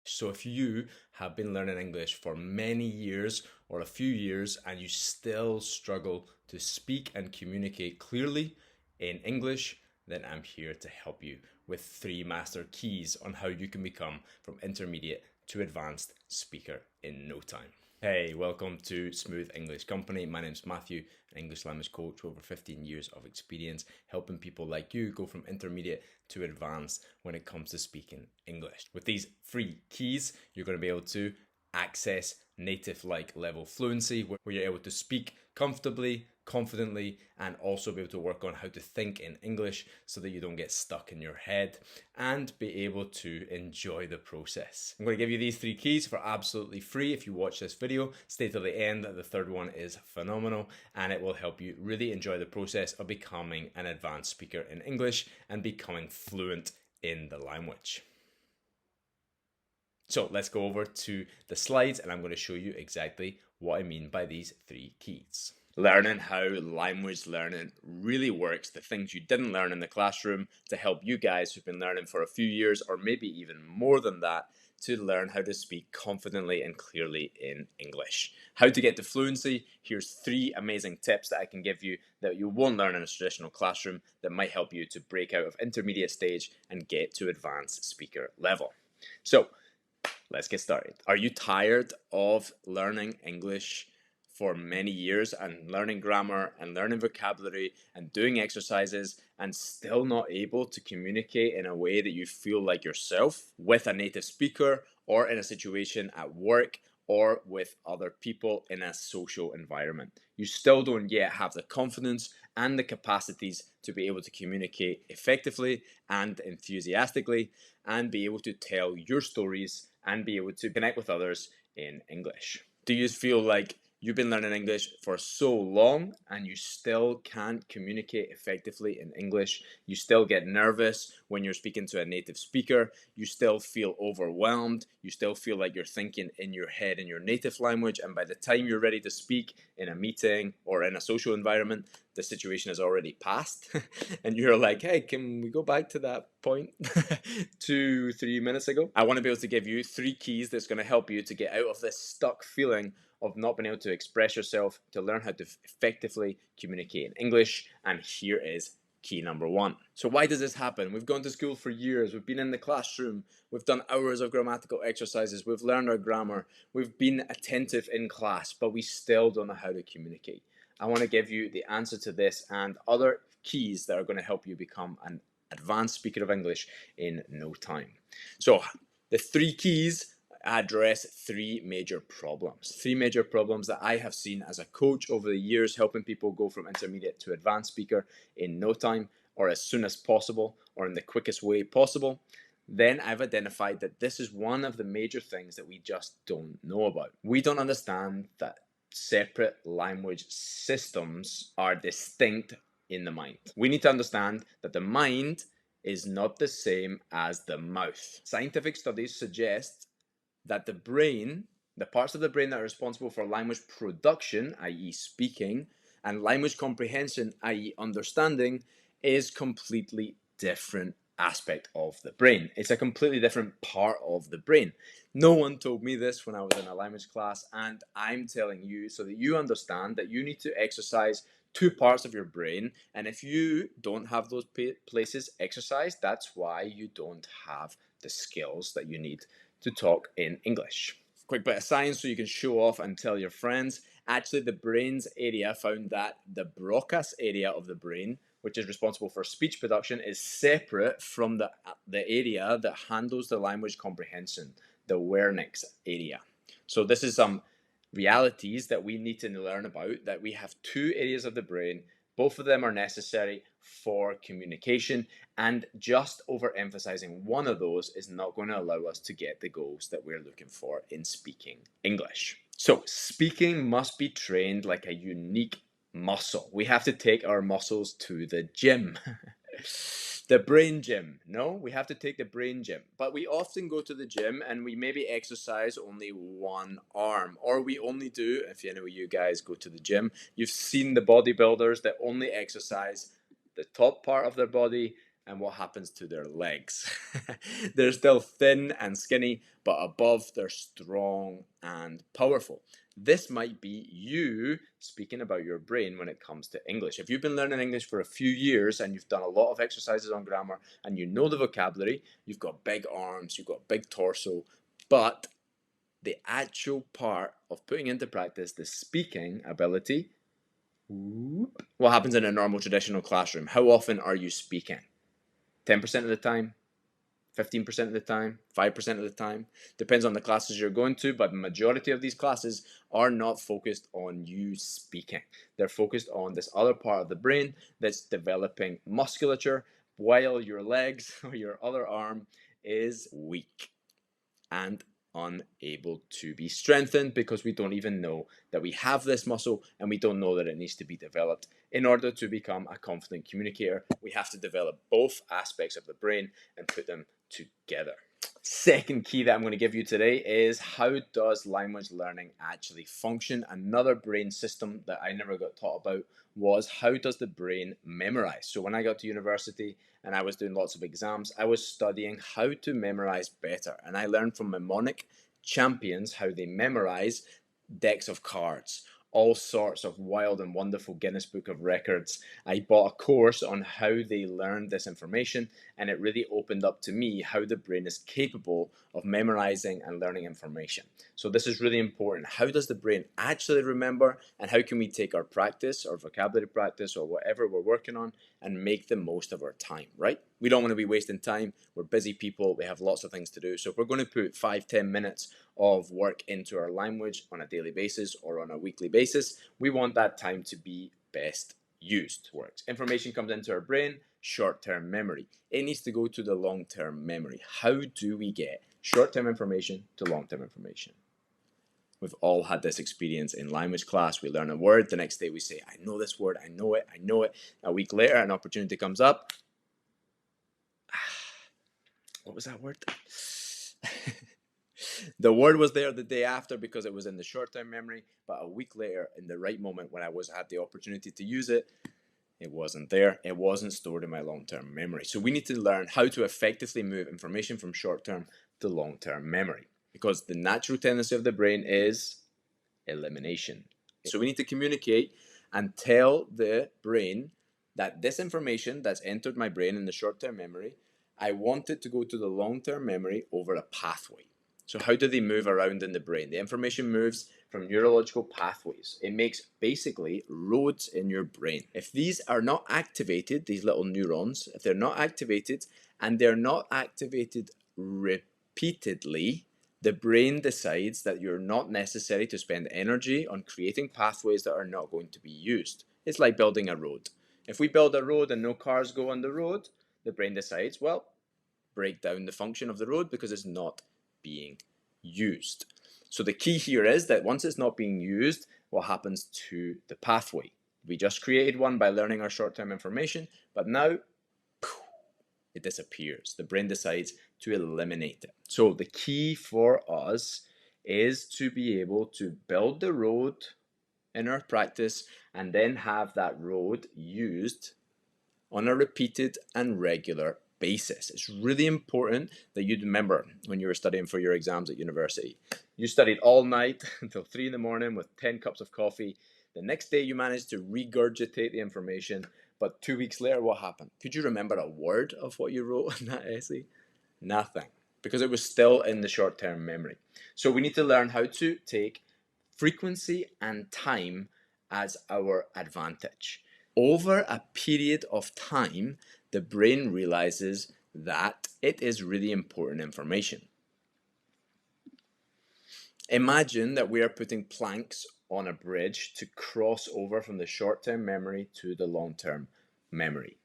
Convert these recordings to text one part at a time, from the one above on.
So if you have been learning English for many years or a few years and you still struggle to speak and communicate clearly in English, then I'm here to help you with 3 master keys on how you can become from intermediate to advanced speaker in no time. Hey, welcome to Smooth English Company. My name's Matthew, an English language coach with over 15 years of experience helping people like you go from intermediate to advanced when it comes to speaking English. With these 3 keys, you're going to be able to access native-like level fluency where you're able to speak comfortably, confidently, and also be able to work on how to think in English so that you don't get stuck in your head and be able to enjoy the process. I'm going to give you these 3 keys for absolutely free if you watch this video. Stay till the end. The third one is phenomenal and it will help you really enjoy the process of becoming an advanced speaker in English and becoming fluent in the language. So let's go over to the slides and I'm going to show you exactly what I mean by these 3 keys. Learning how language learning really works, the things you didn't learn in the classroom to help you guys who've been learning for a few years or maybe even more than that to learn how to speak confidently and clearly in English. How to get to fluency, here's 3 amazing tips that I can give you that you won't learn in a traditional classroom that might help you to break out of intermediate stage and get to advanced speaker level. So, let's get started. Are you tired of learning English for many years and learning grammar and learning vocabulary and doing exercises and still not able to communicate in a way that you feel like yourself with a native speaker or in a situation at work or with other people in a social environment? You still don't yet have the confidence and the capacities to be able to communicate effectively and enthusiastically and be able to tell your stories and be able to connect with others in English. Do you feel like you've been learning English for so long and you still can't communicate effectively in English? You still get nervous when you're speaking to a native speaker. You still feel overwhelmed. You still feel like you're thinking in your head in your native language. And by the time you're ready to speak in a meeting or in a social environment, the situation has already passed. And you're like, hey, can we go back to that point 2-3 minutes ago? I want to be able to give you 3 keys that's going to help you to get out of this stuck feeling of not being able to express yourself, to learn how to effectively communicate in English. And here is key number 1. So why does this happen? We've gone to school for years, we've been in the classroom, we've done hours of grammatical exercises, we've learned our grammar, we've been attentive in class, but we still don't know how to communicate. I want to give you the answer to this and other keys that are going to help you become an advanced speaker of English in no time. So the 3 keys address 3 major problems. 3 major problems that I have seen as a coach over the years, helping people go from intermediate to advanced speaker in no time or as soon as possible or in the quickest way possible. Then I've identified that this is one of the major things that we just don't know about. We don't understand that separate language systems are distinct in the mind. We need to understand that the mind is not the same as the mouth. Scientific studies suggest that the brain, the parts of the brain that are responsible for language production, i.e. speaking, and language comprehension, i.e. understanding, is completely different aspect of the brain. It's a completely different part of the brain. No one told me this when I was in a language class, and I'm telling you so that you understand that you need to exercise 2 parts of your brain, and if you don't have those places exercised, that's why you don't have the skills that you need to talk in English. Quick bit of science so you can show off and tell your friends. Actually, the brain's area found that the Broca's area of the brain, which is responsible for speech production, is separate from the area that handles the language comprehension, the Wernicke's area. So this is some realities that we need to learn about, that we have 2 areas of the brain. Both of them are necessary for communication, and just overemphasizing one of those is not going to allow us to get the goals that we're looking for in speaking English. So speaking must be trained like a unique muscle. We have to take our muscles to the gym. The brain gym. No, we have to take the brain gym. But we often go to the gym and we maybe exercise only one arm. Or we only do, if any of you guys go to the gym, you've seen the bodybuilders that only exercise the top part of their body and what happens to their legs? They're still thin and skinny, but above they're strong and powerful. This might be you speaking about your brain when it comes to English. If you've been learning English for a few years and you've done a lot of exercises on grammar and you know the vocabulary, you've got big arms, you've got big torso, but the actual part of putting into practice the speaking ability, what happens in a normal traditional classroom? How often are you speaking? 10% of the time, 15% of the time, 5% of the time. Depends on the classes you're going to, but the majority of these classes are not focused on you speaking. They're focused on this other part of the brain that's developing musculature while your legs or your other arm is weak and unable to be strengthened because we don't even know that we have this muscle and we don't know that it needs to be developed. In order to become a confident communicator, we have to develop both aspects of the brain and put them together. Second key that I'm going to give you today is how does language learning actually function? Another brain system that I never got taught about was how does the brain memorize? So when I got to university and I was doing lots of exams, I was studying how to memorize better. And I learned from mnemonic champions how they memorize decks of cards, all sorts of wild and wonderful Guinness Book of Records. I bought a course on how they learned this information, and it really opened up to me how the brain is capable of memorizing and learning information. So this is really important. How does the brain actually remember, and how can we take our practice, or vocabulary practice, or whatever we're working on, and make the most of our time, right? We don't want to be wasting time. We're busy people. We have lots of things to do. So if we're going to put 5-10 minutes of work into our language on a daily basis or on a weekly basis, we want that time to be best used. Works. Information comes into our brain, short-term memory. It needs to go to the long-term memory. How do we get short-term information to long-term information? We've all had this experience in language class. We learn a word, the next day we say, I know this word, I know it, I know it. A week later, an opportunity comes up. What was that word? The word was there the day after because it was in the short-term memory, but a week later, in the right moment when I had the opportunity to use it, it wasn't there. It wasn't stored in my long-term memory. So we need to learn how to effectively move information from short-term to long-term memory, because the natural tendency of the brain is elimination. So we need to communicate and tell the brain that this information that's entered my brain in the short-term memory, I want it to go to the long-term memory over a pathway. So how do they move around in the brain? The information moves from neurological pathways. It makes basically roads in your brain. If these are not activated, these little neurons, if they're not activated and they're not activated repeatedly, the brain decides that you're not necessary to spend energy on creating pathways that are not going to be used. It's like building a road. If we build a road and no cars go on the road, the brain decides, well, break down the function of the road because it's not being used. So the key here is that once it's not being used, what happens to the pathway? We just created one by learning our short-term information, but now it disappears. The brain decides to eliminate it. So the key for us is to be able to build the road in our practice and then have that road used on a repeated and regular basis. It's really important that you remember when you were studying for your exams at university. You studied all night until 3 in the morning with 10 cups of coffee. The next day you managed to regurgitate the information, but 2 weeks later, what happened? Could you remember a word of what you wrote in that essay? Nothing, because it was still in the short-term memory. So we need to learn how to take frequency and time as our advantage. Over a period of time, the brain realizes that it is really important information. Imagine that we are putting planks on a bridge to cross over from the short-term memory to the long-term memory.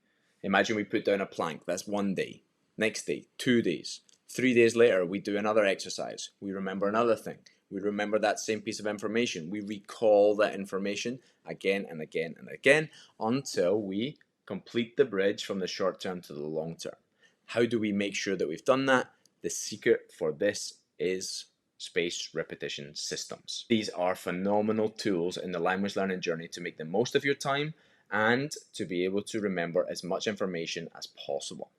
Imagine we put down a plank, that's 1 day. Next day, 2 days. 3 days later, we do another exercise. We remember another thing. We remember that same piece of information. We recall that information again and again and again until we complete the bridge from the short term to the long term. How do we make sure that we've done that? The secret for this is spaced repetition systems. These are phenomenal tools in the language learning journey to make the most of your time and to be able to remember as much information as possible.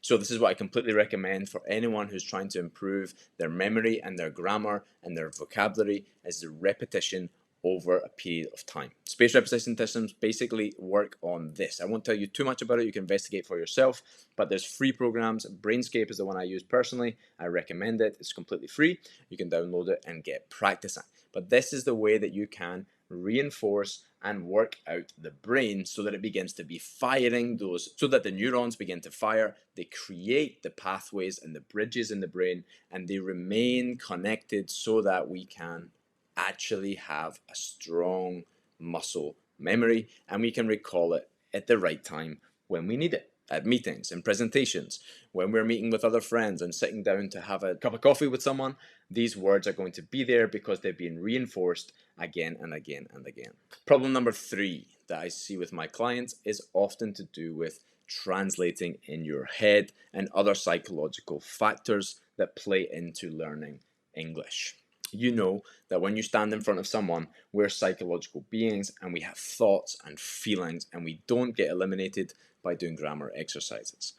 So this is what I completely recommend for anyone who's trying to improve their memory and their grammar and their vocabulary, is the repetition over a period of time. Spaced repetition systems basically work on this. I won't tell you too much about it. You can investigate for yourself, but there's free programs. Brainscape is the one I use personally. I recommend it. It's completely free. You can download it and get practicing. But this is the way that you can reinforce and work out the brain so that it begins to be firing those, so that the neurons begin to fire. They create the pathways and the bridges in the brain, and they remain connected so that we can actually have a strong muscle memory, and we can recall it at the right time when we need it. At meetings and presentations, when we're meeting with other friends and sitting down to have a cup of coffee with someone, these words are going to be there because they've been reinforced again and again and again. Problem number 3 that I see with my clients is often to do with translating in your head and other psychological factors that play into learning English. You know that when you stand in front of someone, we're psychological beings and we have thoughts and feelings, and we don't get eliminated by doing grammar exercises.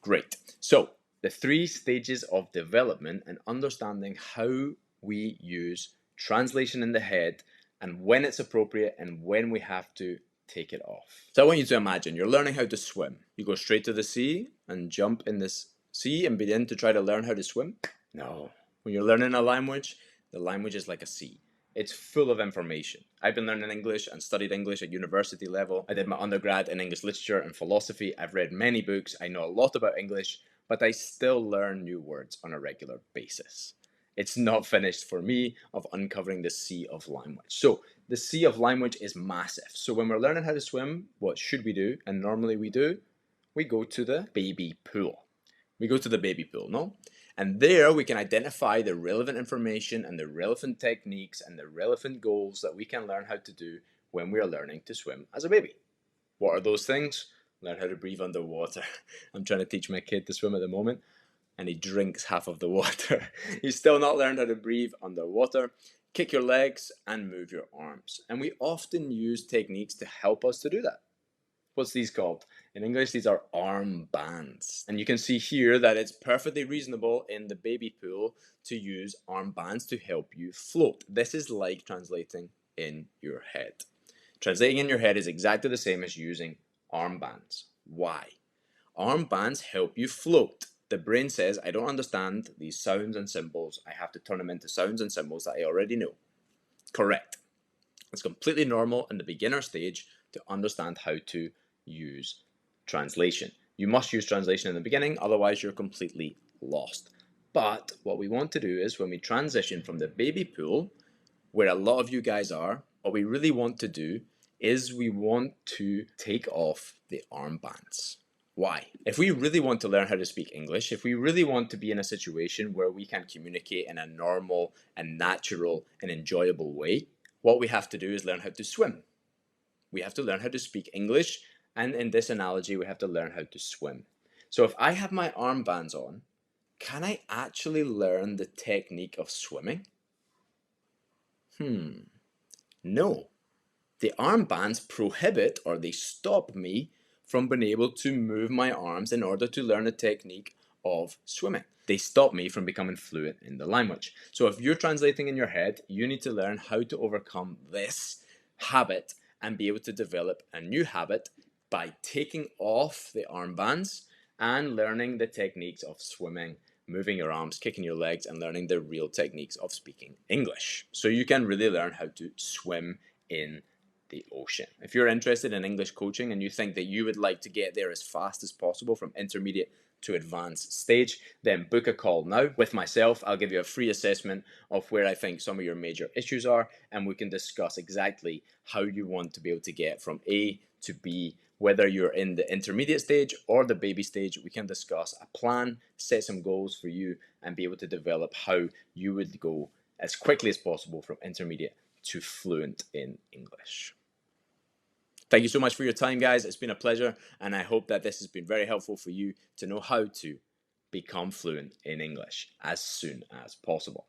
Great. So the 3 stages of development and understanding how we use translation in the head and when it's appropriate and when we have to take it off. So I want you to imagine you're learning how to swim. You go straight to the sea and jump in this sea and begin to try to learn how to swim? No. When you're learning a language, the language is like a sea. It's full of information. I've been learning English and studied English at university level. I did my undergrad in English literature and philosophy. I've read many books. I know a lot about English, but I still learn new words on a regular basis. It's not finished for me of uncovering the sea of language. So the sea of language is massive. So when we're learning how to swim, what should we do? And normally we do, we go to the baby pool. We go to the baby pool, no? And there we can identify the relevant information and the relevant techniques and the relevant goals that we can learn how to do when we are learning to swim as a baby. What are those things? Learn how to breathe underwater. I'm trying to teach my kid to swim at the moment, and he drinks half of the water. He's still not learned how to breathe underwater. Kick your legs and move your arms. And we often use techniques to help us to do that. What's these called? In English, these are arm bands. And you can see here that it's perfectly reasonable in the baby pool to use arm bands to help you float. This is like translating in your head. Translating in your head is exactly the same as using arm bands. Why? Arm bands help you float. The brain says, I don't understand these sounds and symbols. I have to turn them into sounds and symbols that I already know. Correct. It's completely normal in the beginner stage to understand how to use translation. You must use translation in the beginning, otherwise you're completely lost. But what we want to do is when we transition from the baby pool, where a lot of you guys are, what we really want to do is we want to take off the armbands. Why? If we really want to learn how to speak English, if we really want to be in a situation where we can communicate in a normal and natural and enjoyable way, what we have to do is learn how to swim. We have to learn how to speak English, and in this analogy, we have to learn how to swim. So if I have my armbands on, can I actually learn the technique of swimming? No. The armbands prohibit, or they stop me from being able to move my arms in order to learn a technique of swimming. They stop me from becoming fluent in the language. So if you're translating in your head, you need to learn how to overcome this habit and be able to develop a new habit by taking off the armbands and learning the techniques of swimming, moving your arms, kicking your legs, and learning the real techniques of speaking English. So you can really learn how to swim in the ocean. If you're interested in English coaching and you think that you would like to get there as fast as possible from intermediate to advanced stage, then book a call now with myself. I'll give you a free assessment of where I think some of your major issues are, and we can discuss exactly how you want to be able to get from A to B. Whether you're in the intermediate stage or the baby stage, we can discuss a plan, set some goals for you, and be able to develop how you would go as quickly as possible from intermediate to fluent in English. Thank you so much for your time, guys. It's been a pleasure, and I hope that this has been very helpful for you to know how to become fluent in English as soon as possible.